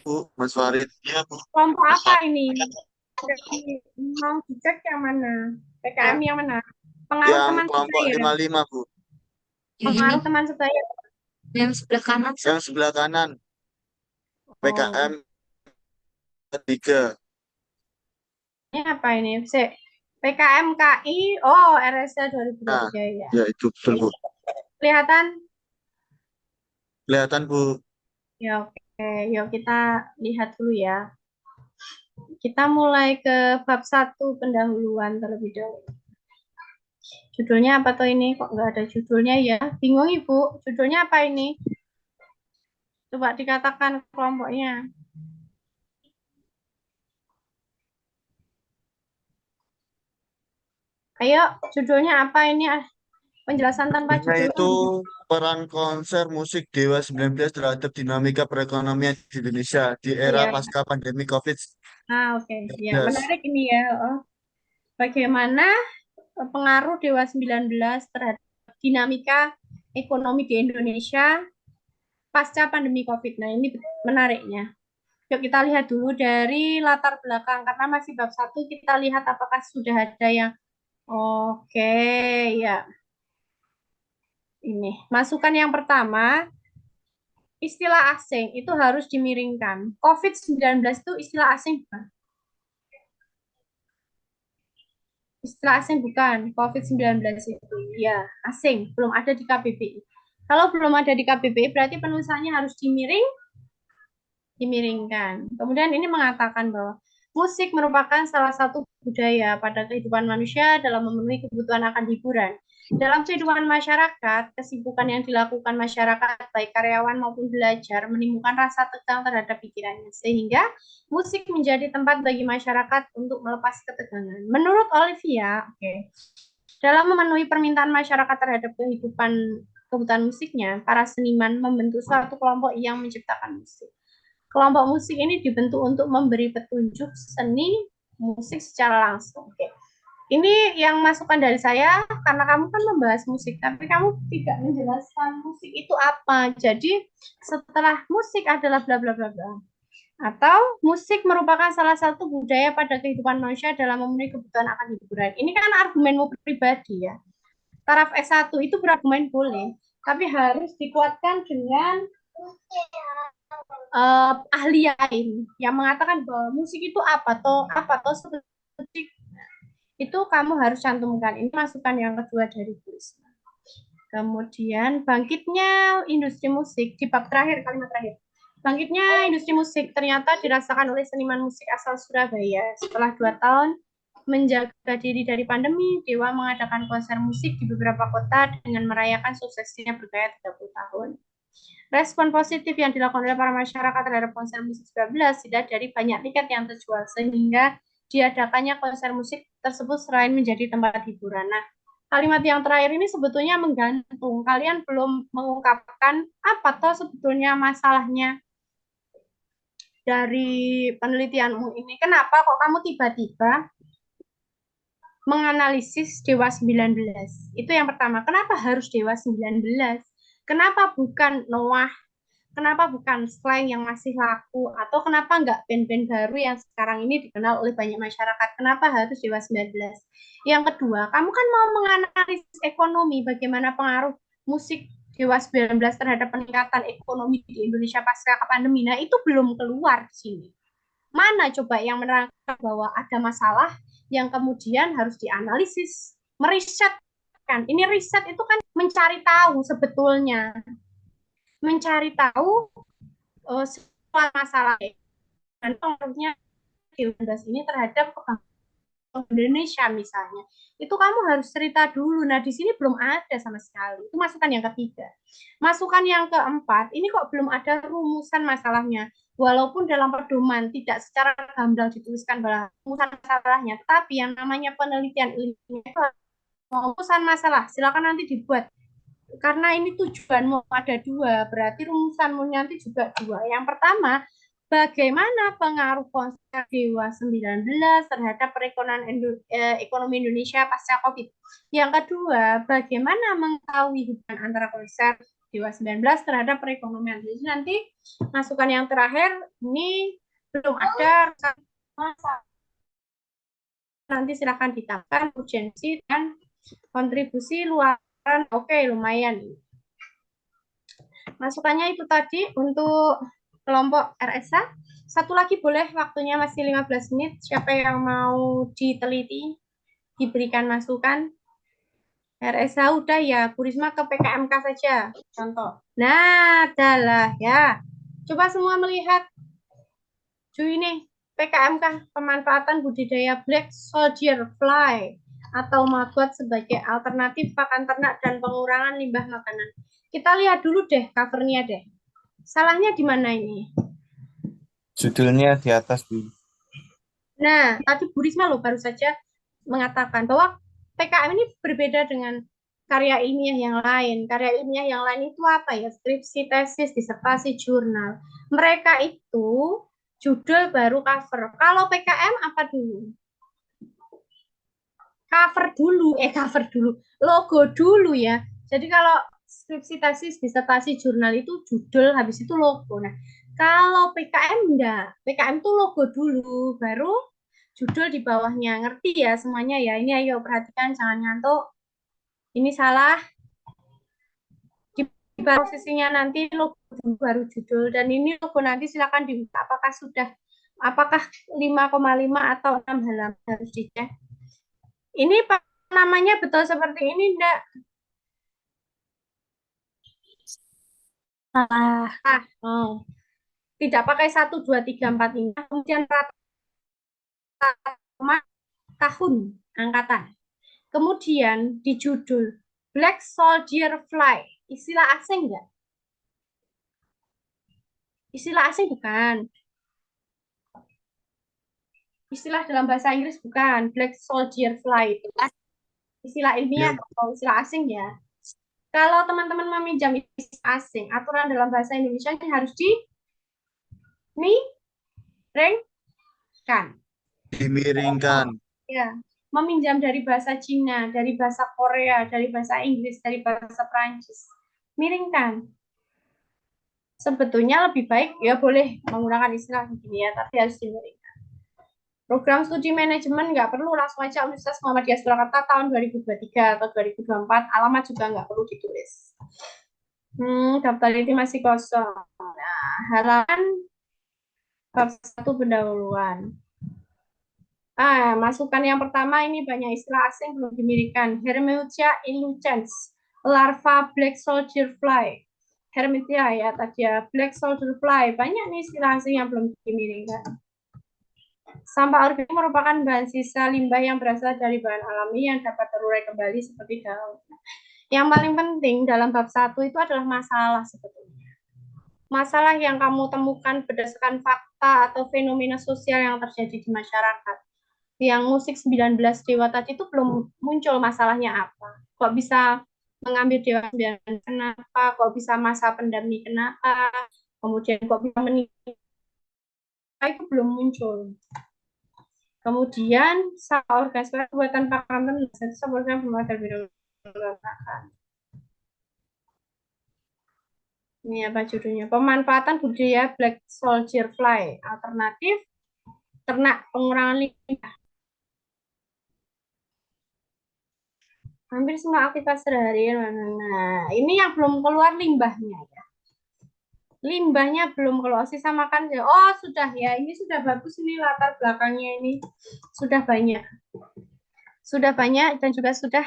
Bu, Mas Farid. Ya, Bu. Kelompok apa ini? Mau dicek yang mana? PKM yang mana? Pengaruh Yang teman kelompok sebaya. 55, Bu. Pengaruh teman sebaya. Yang sebelah kanan. Yang sebelah kanan. PKM 3. Ini apa ini? PKM KI. Oh, RSA Nah, 2023 ya. ya itu betul, Bu. Kelihatan? Kelihatan, Bu. Ya, oke. Yuk kita lihat dulu ya. Kita mulai ke bab 1 pendahuluan terlebih dahulu. Judulnya apa tuh ini? Kok nggak ada judulnya ya? Bingung Ibu. Judulnya apa ini? Coba dikatakan kelompoknya. Ayo, judulnya apa ini? Penjelasan tanpa Judulnya judul. itu peran konser musik Dewa 19 terhadap dinamika perekonomian di Indonesia di era Iya. pasca pandemi COVID-19. Oke. Ya, menarik ini ya. Oh. Bagaimana pengaruh Dewa 19 terhadap dinamika ekonomi di Indonesia pasca pandemi COVID. Nah, ini menariknya. Yuk kita lihat dulu dari latar belakang karena masih bab 1 kita lihat apakah sudah ada yang oke ya. Ini masukan yang pertama, istilah asing itu harus dimiringkan. COVID-19 itu istilah asing bukan? Istilah asing bukan, COVID-19 itu. Ya, asing, belum ada di KBBI. Kalau belum ada di KBBI berarti penulisannya harus dimiringkan. Kemudian ini mengatakan bahwa musik merupakan salah satu budaya pada kehidupan manusia dalam memenuhi kebutuhan akan hiburan. Dalam kehidupan masyarakat, kesibukan yang dilakukan masyarakat, baik karyawan maupun belajar, menimbulkan rasa tegang terhadap pikirannya, sehingga musik menjadi tempat bagi masyarakat untuk melepas ketegangan. Menurut Olivia, dalam memenuhi permintaan masyarakat terhadap kebutuhan musiknya, para seniman membentuk suatu kelompok yang menciptakan musik. Kelompok musik ini dibentuk untuk memberi petunjuk seni musik secara langsung. Ini yang masukan dari saya karena kamu kan membahas musik, tapi kamu tidak menjelaskan musik itu apa. Jadi setelah musik adalah bla bla bla bla. Atau musik merupakan salah satu budaya pada kehidupan manusia dalam memenuhi kebutuhan akan hiburan. Ini kan argumenmu pribadi ya. Taraf S1 itu berargumen boleh, tapi harus dikuatkan dengan ahli lain yang mengatakan bahwa musik itu apa toh seperti itu kamu harus cantumkan. Ini masukan yang kedua dari Bu Risma. Kemudian bangkitnya industri musik di bab terakhir, kalimat terakhir. Bangkitnya industri musik ternyata dirasakan oleh seniman musik asal Surabaya. Setelah 2 tahun menjaga diri dari pandemi, Dewa mengadakan konser musik di beberapa kota dengan merayakan suksesnya bergaya 30 tahun. Respon positif yang dilakukan oleh para masyarakat terhadap konser musik 19 tidak dari banyak tiket yang terjual, sehingga diadakannya konser musik tersebut selain menjadi tempat hiburan. Nah, kalimat yang terakhir ini sebetulnya menggantung. Kalian belum mengungkapkan apa toh sebetulnya masalahnya dari penelitianmu ini. Kenapa kok kamu tiba-tiba menganalisis Dewa 19? Itu yang pertama. Kenapa harus Dewa 19? Kenapa bukan Noah? Kenapa bukan slang yang masih laku? Atau kenapa nggak band-band baru yang sekarang ini dikenal oleh banyak masyarakat? Kenapa harus Dewa 19? Yang kedua, kamu kan mau menganalisis ekonomi, bagaimana pengaruh musik Dewa 19 terhadap peningkatan ekonomi di Indonesia pasca pandemi. Nah, itu belum keluar di sini. Mana coba yang menerangkan bahwa ada masalah yang kemudian harus dianalisis, meriset kan? Ini riset itu kan mencari tahu sebetulnya, mencari tahu soal masalah dan pengaruhnya Dewas ini terhadap Indonesia misalnya. Itu kamu harus cerita dulu. Nah, di sini belum ada sama sekali. Itu masukan yang ketiga. Masukan yang keempat, ini kok belum ada rumusan masalahnya. Walaupun dalam pedoman tidak secara gamblang dituliskan bahwa rumusan masalahnya, tetapi yang namanya penelitian ilmiah rumusan masalah, silakan nanti dibuat. Karena ini tujuanmu ada dua, berarti rumusanmu nanti juga dua. Yang pertama, bagaimana pengaruh konser Dewa 19 terhadap perekonomian ekonomi Indonesia pasca COVID. Yang kedua, bagaimana mengetahui hubungan antara konser Dewa 19 terhadap perekonomian. Jadi nanti masukan yang terakhir, ini belum ada nanti silakan ditambahkan urgensi dan kontribusi luaran. Oke, lumayan. Masukannya itu tadi untuk kelompok RSA. Satu lagi boleh, waktunya masih 15 menit. Siapa yang mau diteliti, diberikan masukan? RSA udah ya, Bu Risma ke PKMK saja, contoh. Nah, adalah ya. Coba semua melihat. Cuy nih, PKMK, pemanfaatan budidaya Black Soldier Fly atau maggot sebagai alternatif pakan ternak dan pengurangan limbah makanan. Kita lihat dulu deh covernya deh. Salahnya di mana ini? Judulnya di atas, Bu. Nah, tadi Bu Risma loh baru saja mengatakan bahwa PKM ini berbeda dengan karya ilmiah yang lain. Karya ilmiah yang lain itu apa ya? Skripsi, tesis, disertasi, jurnal. Mereka itu judul baru cover. Kalau PKM apa dulu? Cover dulu. Logo dulu ya. Jadi kalau skripsi, tesis, disertasi, jurnal itu judul, habis itu logo. Nah, kalau PKM enggak. PKM itu logo dulu, baru judul di bawahnya. Ngerti ya semuanya ya? Ini ayo perhatikan, jangan ngantuk. Ini salah. Di posisinya nanti logo baru judul. Dan ini logo nanti silakan dibuka. Apakah 5,5 atau 6 halaman harus dicek. Ini namanya betul seperti ini enggak? Oh. Tidak pakai 1, 2, 3, 4, 5. Kemudian tahun angkatan. Kemudian di judul Black Soldier Fly. Istilah asing enggak? Istilah asing bukan. Istilah dalam bahasa Inggris bukan. Black Soldier Fly itu. Istilah ilmiah atau istilah asing ya. Kalau teman-teman meminjam istilah asing, aturan dalam bahasa Indonesia ini harus Dimiringkan. Ya, meminjam dari bahasa Cina, dari bahasa Korea, dari bahasa Inggris, dari bahasa Prancis. Miringkan. Sebetulnya lebih baik ya boleh menggunakan istilah begini ya, tapi harus dimiringkan. Program studi manajemen nggak perlu, langsung aja Universitas Muhammadiyah Surakarta tahun 2023 atau 2024, alamat juga nggak perlu ditulis. Daftar ini masih kosong. Nah, halaman bab 1 pendahuluan. Masukan yang pertama ini banyak istilah asing belum dimiringkan. Hermeutia illucens, larva black soldier fly. Hermetia ya tadi ya, black soldier fly. Banyak nih istilah asing yang belum dimiringkan. Sampah organik merupakan bahan sisa limbah yang berasal dari bahan alami yang dapat terurai kembali seperti daun. Yang paling penting dalam bab 1 itu adalah masalah sebetulnya. Masalah yang kamu temukan berdasarkan fakta atau fenomena sosial yang terjadi di masyarakat. Yang musik 19 Dewa tadi itu belum muncul masalahnya apa. Kok bisa mengambil Dewa 19 kenapa? Kok bisa masa pandemi kenapa? Kemudian kok bisa meninggal? Itu belum muncul. Kemudian organisasi buatan pakan ternak itu sebenarnya belum ada bidang. Ini apa judulnya? Pemanfaatan budidaya Black Soldier Fly. Alternatif ternak pengurangan limbah. Hampir semua aktivitas sehari-hari. Nah, ini yang belum keluar limbahnya ya. Limbahnya belum keluar. Sisa makan ya. Oh, sudah ya. Ini sudah bagus ini latar belakangnya ini. Sudah banyak. Sudah banyak dan juga sudah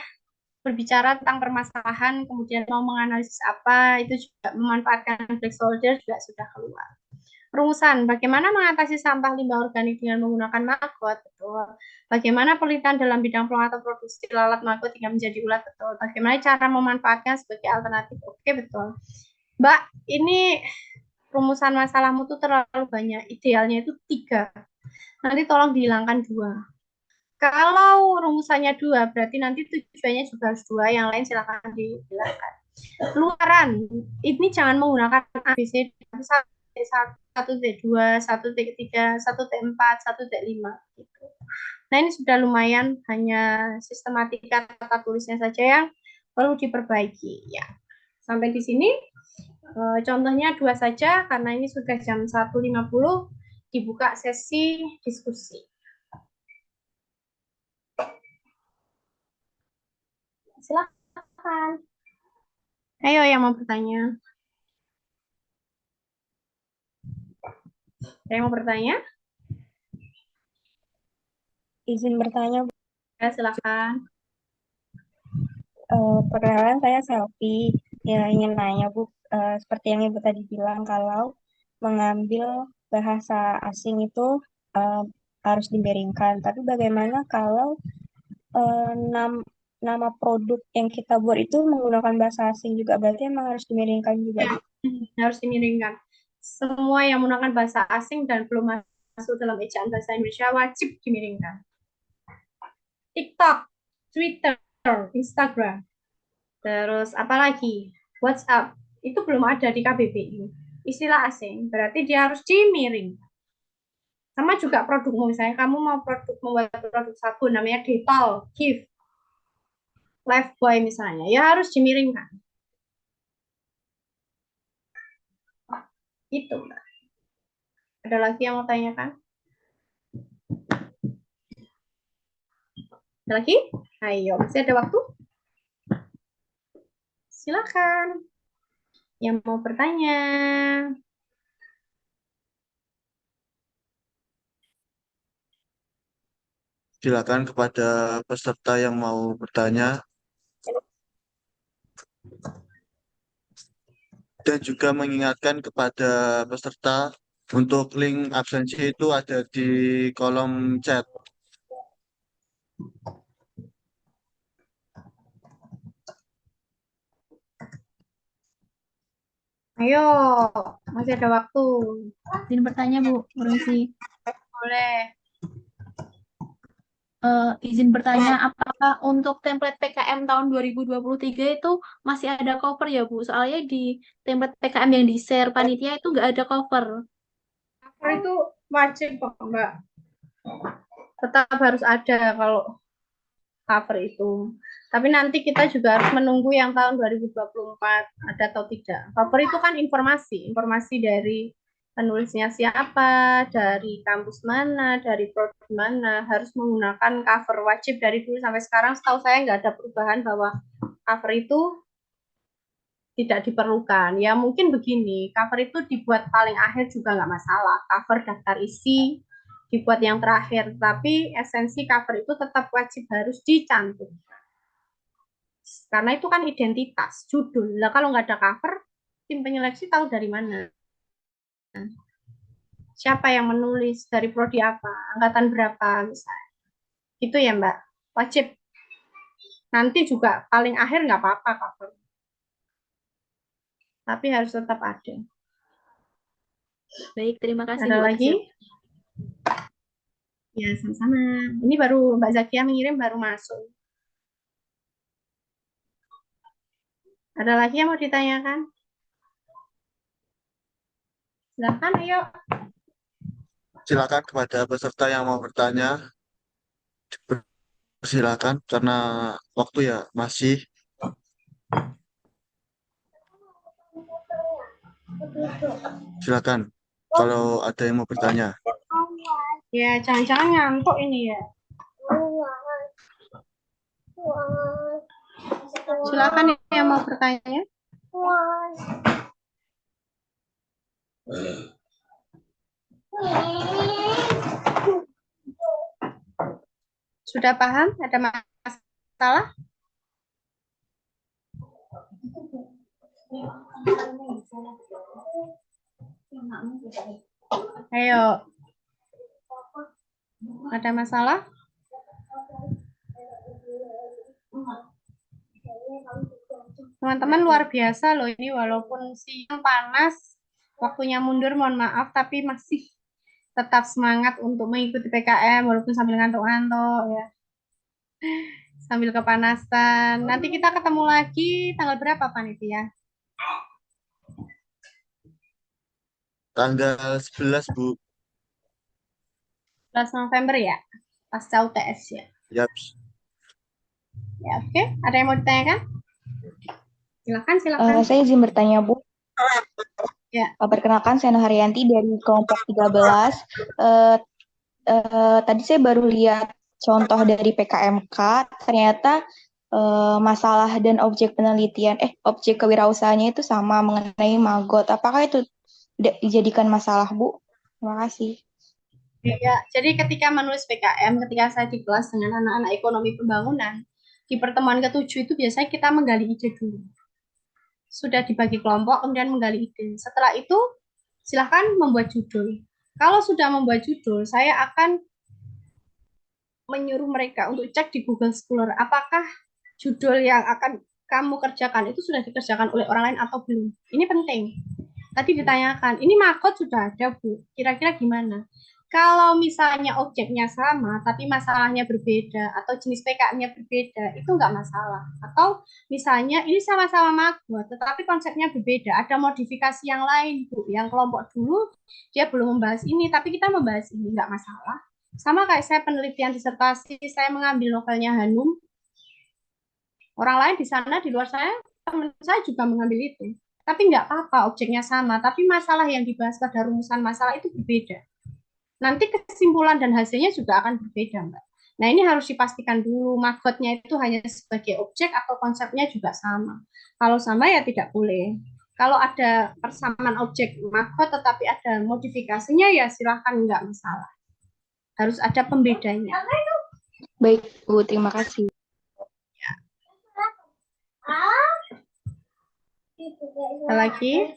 berbicara tentang permasalahan, kemudian mau menganalisis apa, itu juga memanfaatkan Black Soldier juga sudah keluar. Rumusan, bagaimana mengatasi sampah limbah organik dengan menggunakan maggot, betul. Bagaimana penelitian dalam bidang pengolahan produksi lalat maggot hingga menjadi ulat, betul. Bagaimana cara memanfaatkan sebagai alternatif, oke, betul. Mbak, ini rumusan masalahmu tuh terlalu banyak, idealnya itu 3. Nanti tolong dihilangkan 2. Kalau rumusannya 2, berarti nanti tujuannya juga harus 2, yang lain silakan dihilangkan. Luaran, ini jangan menggunakan ABC 1T2, 1T3, 1T4, 1T5 gitu. Nah, ini sudah lumayan, hanya sistematika tata tulisnya saja yang perlu diperbaiki ya. Sampai di sini contohnya 2 saja karena ini sudah jam 1.50, dibuka sesi diskusi. Silakan. Ayo yang mau bertanya. Ada yang mau bertanya? Izin bertanya, Bu. Ya, silakan. Perkenalan saya Selfie. Ya, ingin nanya, Bu, seperti yang Ibu tadi bilang, kalau mengambil bahasa asing itu eh, harus dimiringkan. Tapi bagaimana kalau nama produk yang kita buat itu menggunakan bahasa asing juga? Berarti emang harus dimiringkan juga, Ya, Bu? harus dimiringkan. Semua yang menggunakan bahasa asing dan belum masuk dalam ejaan bahasa Indonesia wajib dimiringkan. TikTok, Twitter, Instagram, terus apalagi WhatsApp, itu belum ada di KBBI. Istilah asing, berarti dia harus dimiring. Sama juga produkmu, misalnya kamu mau membuat produk sabun namanya Dettol, Gift, Lifebuoy misalnya, ya harus dimiringkan. Itu, Mbak. Ada lagi yang mau tanyakan? Ada lagi? Ayo, masih ada waktu? Silakan. Yang mau bertanya. Silakan kepada peserta yang mau bertanya dan juga mengingatkan kepada peserta untuk link absensi itu ada di kolom chat. Ayo, masih ada waktu. Izin bertanya, Bu, permisi. Boleh. Izin bertanya, apakah untuk template PKM tahun 2023 itu masih ada cover ya, Bu? Soalnya di template PKM yang di-share panitia itu nggak ada cover. Cover itu wajib kok, Mbak. Tetap harus ada kalau cover itu. Tapi nanti kita juga harus menunggu yang tahun 2024 ada atau tidak. Cover itu kan informasi dari penulisnya siapa, dari kampus mana, dari prodi mana, harus menggunakan cover wajib dari dulu sampai sekarang. Setahu saya nggak ada perubahan bahwa cover itu tidak diperlukan. Ya mungkin begini, cover itu dibuat paling akhir juga nggak masalah. Cover daftar isi dibuat yang terakhir, tapi esensi cover itu tetap wajib harus dicantum. Karena itu kan identitas, judul. Lah kalau nggak ada cover, tim penyeleksi tahu dari mana? Siapa yang menulis, dari prodi apa, angkatan berapa misalnya. Itu ya Mbak, wajib. Nanti juga paling akhir nggak apa-apa cover. Tapi harus tetap ada. Baik, terima kasih, Ada Bu. lagi? Ya, sama-sama. Ini baru Mbak Zakia mengirim, baru masuk. Ada lagi yang mau ditanyakan? Silakan, ayo. Silakan kepada peserta yang mau bertanya, silakan karena waktu ya masih. Silakan kalau ada yang mau bertanya. Ya, jangan-jangan ngantuk ini ya. Silakan yang mau bertanya. Sudah paham? Ada masalah? Ayo. Ada masalah? Teman-teman luar biasa loh ini, walaupun siang panas, waktunya mundur, mohon maaf, tapi masih tetap semangat untuk mengikuti PKM walaupun sambil ngantuk-ngantuk ya, sambil kepanasan. Nanti kita ketemu lagi tanggal berapa panitia? Tanggal 11, Bu. 11 November ya, pasca UTS ya. Yap. Ya, oke. Ada yang mau ditanyakan? Silakan. Saya izin bertanya, Bu. Ya. Perkenalkan, saya Nur Haryanti dari kelompok 13. Tadi saya baru lihat contoh dari PKMK, ternyata masalah dan objek penelitian, objek kewirausahaannya itu sama mengenai maggot. Apakah itu tidak dijadikan masalah, Bu? Terima kasih. Ya, jadi ketika menulis PKM, ketika saya di kelas dengan anak-anak ekonomi pembangunan, di pertemuan ke-7 itu biasanya kita menggali ide dulu. Sudah dibagi kelompok, kemudian menggali ide. Setelah itu, silahkan membuat judul. Kalau sudah membuat judul, saya akan menyuruh mereka untuk cek di Google Scholar, apakah judul yang akan kamu kerjakan itu sudah dikerjakan oleh orang lain atau belum. Ini penting. Tadi ditanyakan, ini maggot sudah ada, Bu. Kira-kira gimana? Kalau misalnya objeknya sama, tapi masalahnya berbeda, atau jenis PKM-nya berbeda, itu nggak masalah. Atau misalnya ini sama-sama maggot, tetapi konsepnya berbeda, ada modifikasi yang lain, Bu. Yang kelompok dulu, dia belum membahas ini, tapi kita membahas ini, nggak masalah. Sama kayak saya penelitian disertasi, saya mengambil novelnya Hanum. Orang lain di sana, di luar saya, teman saya juga mengambil itu. Tapi nggak apa-apa, objeknya sama, tapi masalah yang dibahas pada rumusan masalah itu berbeda. Nanti kesimpulan dan hasilnya juga akan berbeda, Mbak. Nah, ini harus dipastikan dulu, maggotnya itu hanya sebagai objek atau konsepnya juga sama. Kalau sama ya tidak boleh. Kalau ada persamaan objek maggot tetapi ada modifikasinya ya silahkan, nggak masalah. Harus ada pembedanya. Baik, Bu. Terima kasih. Ada lagi?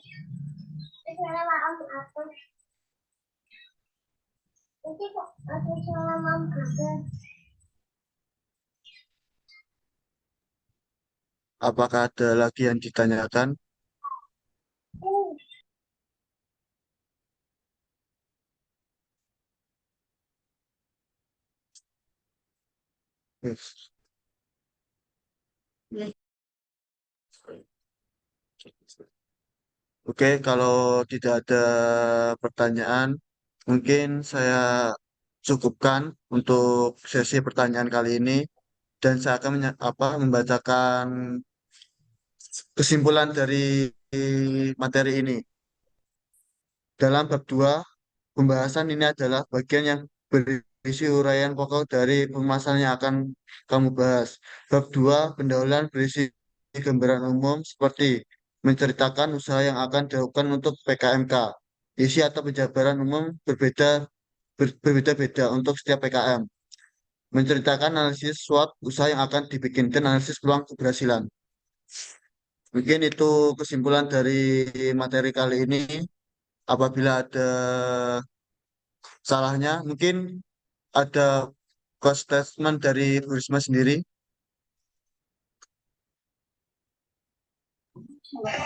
Apakah ada lagi yang ditanyakan? Oke, kalau tidak ada pertanyaan, mungkin saya cukupkan untuk sesi pertanyaan kali ini dan saya akan membacakan kesimpulan dari materi ini. Dalam bab 2, pembahasan ini adalah bagian yang berisi uraian pokok dari permasalahan yang akan kamu bahas. Bab 2, pendahuluan berisi gambaran umum seperti menceritakan usaha yang akan dilakukan untuk PKMK. Isi atau penjabaran umum berbeda-beda untuk setiap PKM. Menceritakan analisis SWOT usaha yang akan dibikin dan analisis peluang keberhasilan. Mungkin itu kesimpulan dari materi kali ini. Apabila ada salahnya, mungkin ada cost statement dari Bu Risma sendiri.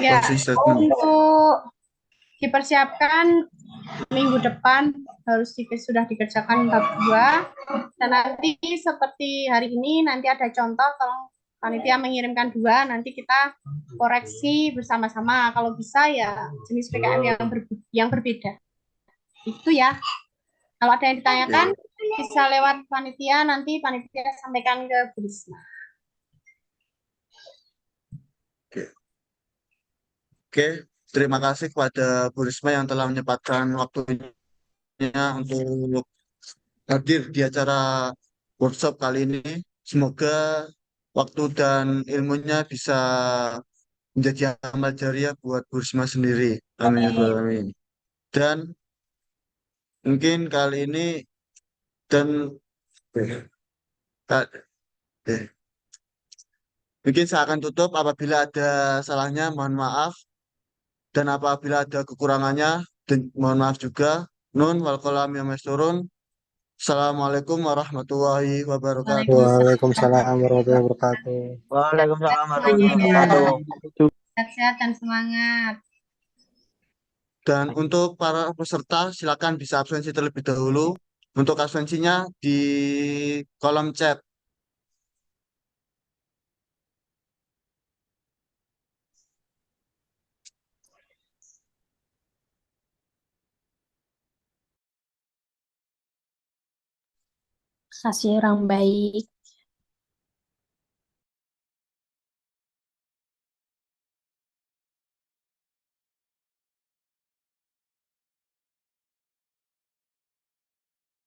Ya, Closing statement. untuk dipersiapkan minggu depan sudah dikerjakan bab 2 dan nanti seperti hari ini nanti ada contoh, tolong panitia mengirimkan 2, nanti kita koreksi bersama-sama kalau bisa ya jenis PKM yang berbeda itu ya. Kalau ada yang ditanyakan bisa lewat panitia, nanti panitia sampaikan ke Bu Risma. Oke, terima kasih kepada Bu Risma yang telah menyempatkan waktunya untuk hadir di acara workshop kali ini. Semoga waktu dan ilmunya bisa menjadi amal jariah buat Bu Risma sendiri. Amin ya rabbal alamin. Dan mungkin kali ini dan eh, eh, mungkin saya akan tutup apabila ada salahnya, mohon maaf. Dan apabila ada kekurangannya, dan mohon maaf juga. Nun wal qalam ya masturun. Assalamualaikum warahmatullahi wabarakatuh. Waalaikumsalam warahmatullahi wabarakatuh. Waalaikumsalam warahmatullahi wabarakatuh. Semangat. Sehat-sehat dan semangat. Dan untuk para peserta, silakan bisa absensi terlebih dahulu. Untuk absensinya di kolom chat. Kasih orang baik.